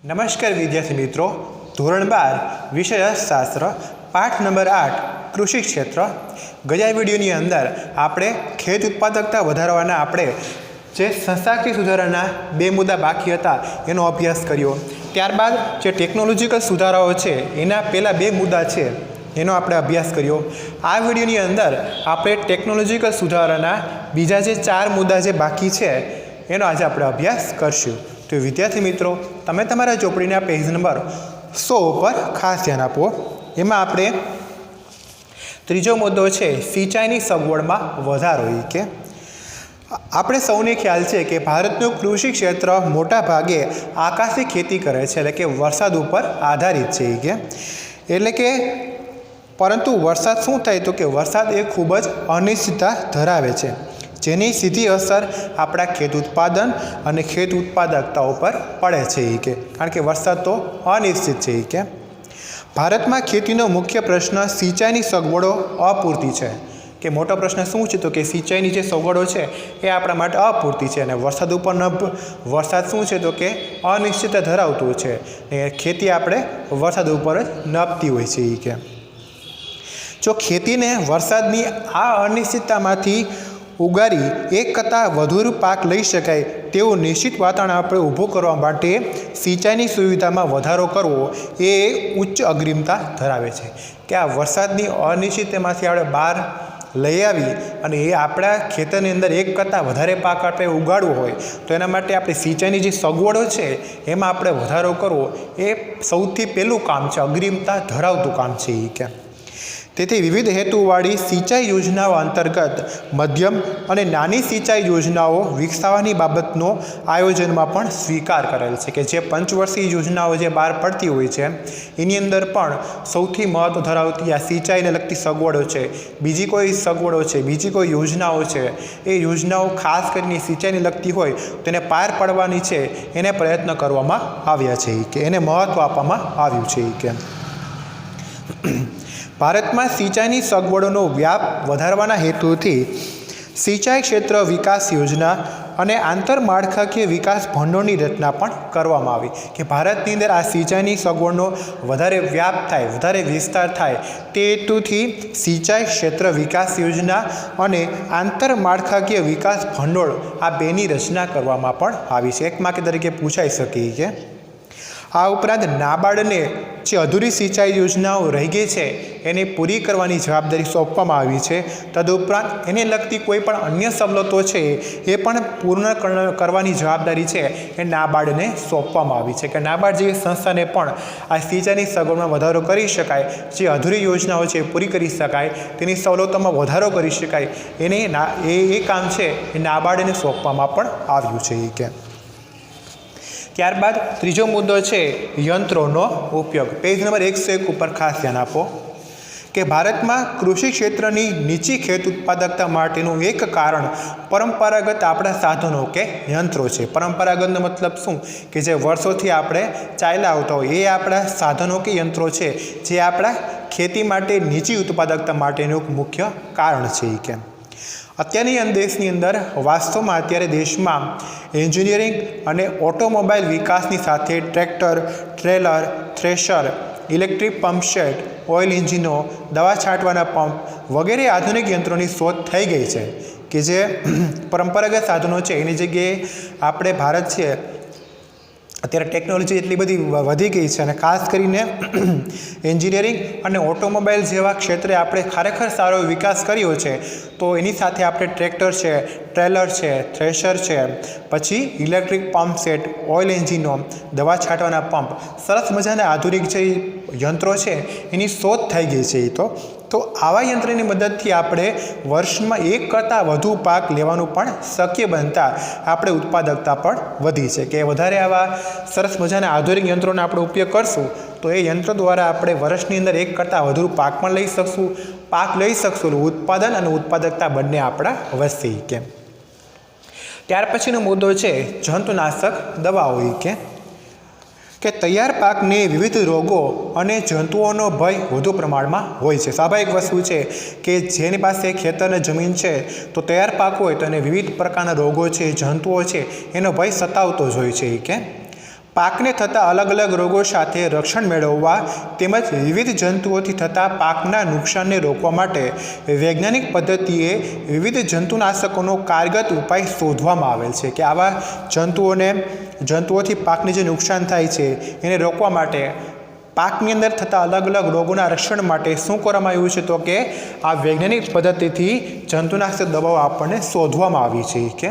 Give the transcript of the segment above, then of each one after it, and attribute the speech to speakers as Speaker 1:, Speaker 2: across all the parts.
Speaker 1: નમસ્કાર વિદ્યાર્થી મિત્રો, ધોરણ 12 વિષય શાસ્ત્ર પાઠ નંબર 8 કૃષિ ક્ષેત્ર. ગયા વિડીયોની અંદર આપણે ખેત ઉત્પાદકતા વધારવાના આપણે જે સંસ્થાકીય સુધારાના બે મુદ્દા બાકી હતા એનો અભ્યાસ કર્યો. ત્યારબાદ જે ટેકનોલોજીકલ સુધારાઓ છે એના પહેલાં બે મુદ્દા છે એનો આપણે અભ્યાસ કર્યો. આ વિડીયોની અંદર આપણે ટેકનોલોજીકલ સુધારાના બીજા જે 4 મુદ્દા જે બાકી છે એનો આજે આપણે અભ્યાસ કરશું. તો વિદ્યાર્થી મિત્રો, તમે તમારા ચોપડીના પેજ નંબર 100 ઉપર ખાસ ધ્યાન આપો. એમાં આપણે ત્રીજો મુદ્દો છે સિંચાઈની સગવડમાં વધારો. કે આપણે સૌને ખ્યાલ છે કે ભારતનું કૃષિ ક્ષેત્ર મોટા ભાગે આકાશી ખેતી કરે છે, એટલે કે વરસાદ ઉપર આધારિત છે. કે એટલે કે પરંતુ વરસાદ શું થાય તો કે વરસાદ એ ખૂબ જ અનિશ્ચિતતા ધરાવે છે, જેની સીધી અસર આપણા ખેત ઉત્પાદન અને ખેત ઉત્પાદકતા ઉપર પડે છે. કે કારણ કે વરસાદ તો અનિશ્ચિત છે. કે ભારતમાં ખેતીનો મુખ્ય પ્રશ્ન સિંચાઈની સગવડો અપૂરતી છે. કે મોટો પ્રશ્ન શું છે તો કે સિંચાઈની જે સગવડો છે એ આપણા માટે અપૂરતી છે, અને વરસાદ ઉપર વરસાદ શું છે તો કે અનિશ્ચિતતા ધરાવતું છે, ને ખેતી આપણે વરસાદ ઉપર જ નભતી હોય છે. કે જો ખેતીને વરસાદની આ અનિશ્ચિતતામાંથી ઉગારી એક કરતાં વધુ પાક લઈ શકાય તેવું નિશ્ચિત વાતાવરણ આપણે ઊભું કરવા માટે સિંચાઈની સુવિધામાં વધારો કરવો એ ઉચ્ચ અગ્રિમતા ધરાવે છે. કે આ વરસાદની અનિશ્ચિતતામાંથી આપણે બહાર લઈ આવી અને એ આપણા ખેતરની અંદર એક કરતાં વધારે પાક આપણે ઉગાડવો હોય તો એના માટે આપણે સિંચાઈની જે સગવડો છે એમાં આપણે વધારો કરવો એ સૌથી પહેલું કામ છે, અગ્રિમતા ધરાવતું કામ છે. કે તેથી વિવિધ હેતુવાળી સિંચાઈ યોજનાઓ અંતર્ગત મધ્યમ અને નાની સિંચાઈ યોજનાઓ વિકસાવવાની બાબતનો આયોજનમાં પણ સ્વીકાર કરેલ છે. કે જે પંચવર્ષીય યોજનાઓ જે બહાર પડતી હોય છે એની અંદર પણ સૌથી મહત્ત્વ ધરાવતી આ સિંચાઈને લગતી સગવડો છે, બીજી કોઈ સગવડો છે, બીજી કોઈ યોજનાઓ છે, એ યોજનાઓ ખાસ કરીને સિંચાઈને લગતી હોય તેને પાર પાડવાની છે એને પ્રયત્ન કરવામાં આવ્યા છે. કે એને મહત્ત્વ આપવામાં આવ્યું છે. કે ભારતમાં સિંચાઈની સગવડોનો વ્યાપ વધારવાના હેતુથી સિંચાઈ ક્ષેત્ર વિકાસ યોજના અને આંતરમાળખાકીય વિકાસ ભંડોળની રચના પણ કરવામાં આવી. કે ભારતની અંદર આ સિંચાઈની સગવડનો વધારે વ્યાપ થાય, વધારે વિસ્તાર થાય તે હેતુથી સિંચાઈ ક્ષેત્ર વિકાસ યોજના અને આંતરમાળખાકીય વિકાસ ભંડોળ આ બેની રચના કરવામાં પણ આવી છે. એક માર્ક તરીકે પૂછાઈ શકે. કે આ ઉપરાંત નાબાર્ડને જે અધૂરી સિંચાઈ યોજનાઓ રહી ગઈ છે એને પૂરી કરવાની જવાબદારી સોંપવામાં આવી છે. તદુપરાંત એને લગતી કોઈ પણ અન્ય સવલતો છે એ પણ પૂર્ણ કરવાની જવાબદારી છે એ નાબાર્ડને સોંપવામાં આવી છે. કે નાબાર્ડ જેવી સંસ્થાને પણ આ સિંચાઈની સગવડમાં વધારો કરી શકાય, જે અધૂરી યોજનાઓ છે એ પૂરી કરી શકાય, તેની સવલતોમાં વધારો કરી શકાય, એને એ કામ છે એ નાબાર્ડને સોંપવામાં પણ આવ્યું છે. કે ત્યારબાદ ત્રીજો મુદ્દો છે યંત્રોનો ઉપયોગ. પેજ નંબર 101 ઉપર ખાસ ધ્યાન આપો. કે ભારતમાં કૃષિ ક્ષેત્રની નીચી ખેત ઉત્પાદકતા માટેનું એક કારણ પરંપરાગત આપણા સાધનો કે યંત્રો છે. પરંપરાગતનો મતલબ શું? કે જે વર્ષોથી આપણે ચાલ્યા આવતા હોય એ આપણા સાધનો કે યંત્રો છે જે આપણા ખેતી માટે નીચી ઉત્પાદકતા માટેનું એક મુખ્ય કારણ છે. કે અત્યારની દેશની અંદર વાસ્તવમાં અત્યારે દેશમાં એન્જિનિયરિંગ અને ઓટોમોબાઈલ વિકાસની સાથે tractor, trailer, thresher, electric pumpset, oil એન્જિનો, દવા છાંટવાના પંપ વગેરે આધુનિક યંત્રોની શોધ થઈ ગઈ છે. કે જે પરંપરાગત સાધનો છે એની જગ્યાએ આપણે ભારત છે અત્યારે ટેકનોલોજી એટલી બધી વધી ગઈ છે, અને ખાસ કરીને એન્જિનિયરિંગ અને ઓટોમોબાઈલ જેવા ક્ષેત્રે આપણે ખરેખર સારો વિકાસ કર્યો છે. તો એની સાથે આપણે ટ્રેક્ટર છે, ટ્રેલર છે, થ્રેશર છે, પછી ઇલેક્ટ્રિક પંપ સેટ, ઓઇલ એન્જિનો, દવા છાંટવાના પંપ, સરસ મજાના આધુનિક જે યંત્રો છે એની શોધ થઈ ગઈ છે. તો આવા યંત્રની મદદથી આપણે વર્ષમાં એક કરતાં વધુ પાક લેવાનું પણ શક્ય બનતા આપણે ઉત્પાદકતા પણ વધી છે. કે વધારે આવા સરસ મજાના આધુનિક યંત્રોનો આપણે ઉપયોગ કરશું તો એ યંત્રો દ્વારા આપણે વર્ષની અંદર એક કરતાં વધુ પાક પણ લઈ શકશું, ઉત્પાદન અને ઉત્પાદકતા બંને આપણા વધશે. કે ત્યાર પછીનો મુદ્દો છે જંતુનાશક દવાઓ. કે તૈયાર પાકને વિવિધ રોગો અને જંતુઓનો ભય વધુ પ્રમાણમાં હોય છે. સ્વાભાવિક વસ્તુ છે કે જેની પાસે ખેતર અને જમીન છે તો તૈયાર પાક હોય તો એને વિવિધ પ્રકારના રોગો છે, જંતુઓ છે એનો ભય સતાવતો જ હોય છે. કે પાકને થતા અલગ અલગ રોગો સાથે રક્ષણ મેળવવા તેમજ વિવિધ જંતુઓથી થતા પાકના નુકસાનને રોકવા માટે વૈજ્ઞાનિક પદ્ધતિએ વિવિધ જંતુનાશકોનો કારગર ઉપાય શોધવામાં આવેલ છે કે આવા જંતુઓથી પાકને જે નુકસાન થાય છે એને રોકવા માટે પાકની અંદર થતા અલગ અલગ રોગોના રક્ષણ માટે શું કરવામાં આવ્યું છે તો કે આ વૈજ્ઞાનિક પદ્ધતિથી જંતુનાશક દવાઓ આપણને શોધવામાં આવી છે કે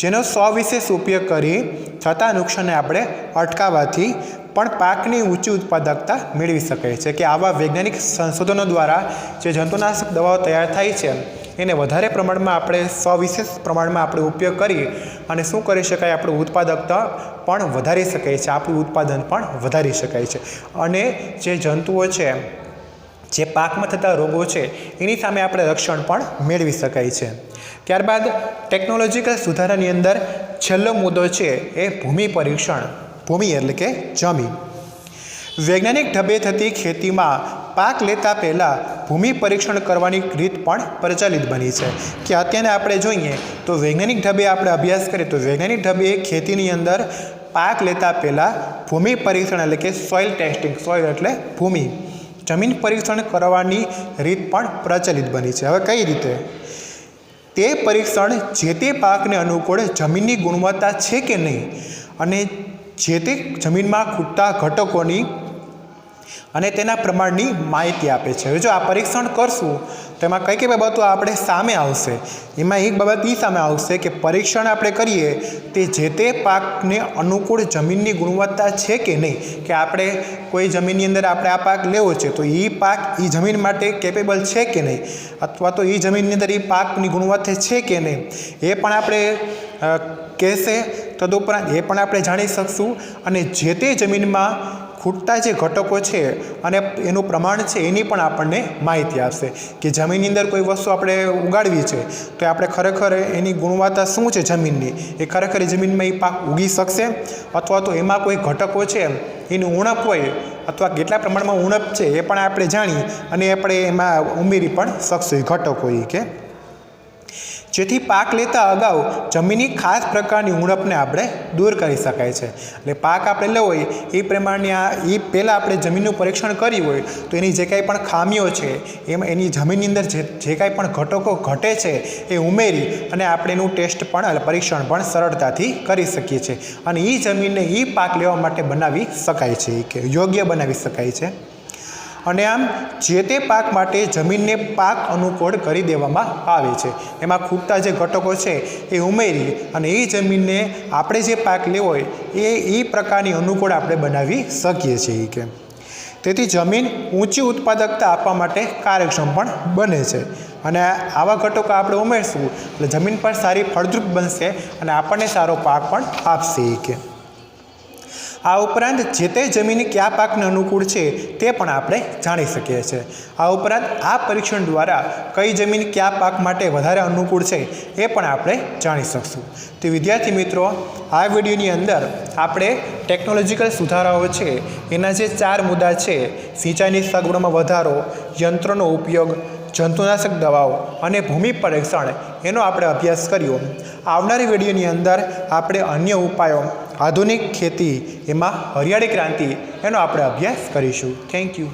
Speaker 1: જેનો સવિશેષ ઉપયોગ કરી થતા નુકસાનને આપણે અટકાવવાથી પણ પાકની ઊંચી ઉત્પાદકતા મેળવી શકાય છે કે આવા વૈજ્ઞાનિક સંશોધનો દ્વારા જે જંતુનાશક દવાઓ તૈયાર થાય છે એને વધારે પ્રમાણમાં આપણે સવિશેષ પ્રમાણમાં આપણે ઉપયોગ કરી અને શું કરી શકાય, આપણું ઉત્પાદકતા પણ વધારી શકાય છે, આપણું ઉત્પાદન પણ વધારી શકાય છે અને જે જંતુઓ છે, જે પાકમાં થતા રોગો છે એની સામે આપણે રક્ષણ પણ મેળવી શકાય છે. ત્યારબાદ ટેકનોલોજીકલ સુધારાની અંદર છેલ્લો મુદ્દો છે એ ભૂમિ પરીક્ષણ. ભૂમિ એટલે કે જમીન. વૈજ્ઞાનિક ઢબે થતી ખેતીમાં પાક લેતા પહેલાં ભૂમિ પરીક્ષણ કરવાની રીત પણ પ્રચલિત બની છે કે અત્યારે આપણે જોઈએ તો વૈજ્ઞાનિક ઢબે આપણે અભ્યાસ કરીએ તો વૈજ્ઞાનિક ઢબે ખેતીની અંદર પાક લેતા પહેલાં ભૂમિ પરીક્ષણ એટલે કે સોઇલ ટેસ્ટિંગ, સોઇલ એટલે ભૂમિ, જમીન પરીક્ષણ કરવાની રીત પણ પ્રચલિત બની છે. હવે કઈ રીતે? તે પરીક્ષણ જે તે પાકને અનુકૂળ જમીનની ગુણવત્તા છે કે નહીં અને જે તે જમીનમાં ખૂટતા ઘટકોની અને તેના પ્રમાણની માહિતી આપે છે. હવે જો આ પરીક્ષણ કરશું તો એમાં કઈ કઈ બાબતો આપણે સામે આવશે? એમાં એક બાબત એ સામે આવશે કે પરીક્ષણ આપણે કરીએ તે જે તે પાકને અનુકૂળ જમીનની ગુણવત્તા છે કે નહીં, કે આપણે કોઈ જમીનની અંદર આપણે આ પાક લેવો છે તો એ પાક એ જમીન માટે કેપેબલ છે કે નહીં, અથવા તો એ જમીનની અંદર એ પાકની ગુણવત્તા છે કે નહીં એ પણ આપણે કહેશે. તદુપરાંત એ પણ આપણે જાણી શકશું અને જે તે જમીનમાં ખૂટતા જે ઘટકો છે અને એનું પ્રમાણ છે એની પણ આપણને માહિતી આપશે કે જમીનની અંદર કોઈ વસ્તુ આપણે ઉગાડવી છે તો આપણે ખરેખર એની ગુણવત્તા શું છે જમીનની, એ ખરેખર જમીનમાં એ પાક ઉગી શકશે અથવા તો એમાં કોઈ ઘટકો છે એની ઉણપ હોય અથવા કેટલા પ્રમાણમાં ઉણપ છે એ પણ આપણે જાણી અને આપણે એમાં ઉમેરી પણ શકશું ઘટકો એ કે જેથી પાક લેતા અગાઉ જમીનની ખાસ પ્રકારની ઉણપને આપણે દૂર કરી શકાય છે. એટલે પાક આપણે લેવો હોય એ પ્રમાણની એ પહેલાં આપણે જમીનનું પરીક્ષણ કર્યું હોય તો એની જે કાંઈ પણ ખામીઓ છે એમાં એની જમીનની અંદર જે કાંઈ પણ ઘટકો ઘટે છે એ ઉમેરી અને આપણે એનું ટેસ્ટ પણ પરીક્ષણ પણ સરળતાથી કરી શકીએ છીએ અને એ જમીનને એ પાક લેવા માટે બનાવી શકાય છે કે યોગ્ય બનાવી શકાય છે. અને આમ જે તે પાક માટે જમીનને પાક અનુકૂળ કરી દેવામાં આવે છે. એમાં ખૂટતા જે ઘટકો છે એ ઉમેરી અને એ જમીનને આપણે જે પાક લેવો હોય એ પ્રકારની અનુકૂળ આપણે બનાવી શકીએ છીએ કે તેથી જમીન ઊંચી ઉત્પાદકતા આપવા માટે કાર્યક્ષમ પણ બને છે અને આવા ઘટકો આપણે ઉમેરશું એટલે જમીન પણ સારી ફળદ્રુપ બનશે અને આપણને સારો પાક પણ આપશે કે આ ઉપરાંત જે તે જમીન કયા પાકને અનુકૂળ છે તે પણ આપણે જાણી શકીએ છીએ. આ ઉપરાંત આ પરીક્ષણ દ્વારા કઈ જમીન કયા પાક માટે વધારે અનુકૂળ છે એ પણ આપણે જાણી શકશું. તો વિદ્યાર્થી મિત્રો, આ વિડીયોની અંદર આપણે ટેકનોલોજીકલ સુધારાઓ છે એના જે 4 મુદ્દા છે, સિંચાઈની સગવડમાં વધારો, યંત્રોનો ઉપયોગ, જંતુનાશક દવાઓ અને ભૂમિ પરીક્ષણ એનો આપણે અભ્યાસ કર્યો. આવનારી વિડીયોની અંદર આપણે અન્ય ઉપાયો, આધુનિક ખેતી, એમાં હરિયાળી ક્રાંતિ એનો આપણે અભ્યાસ કરીશું. Thank you.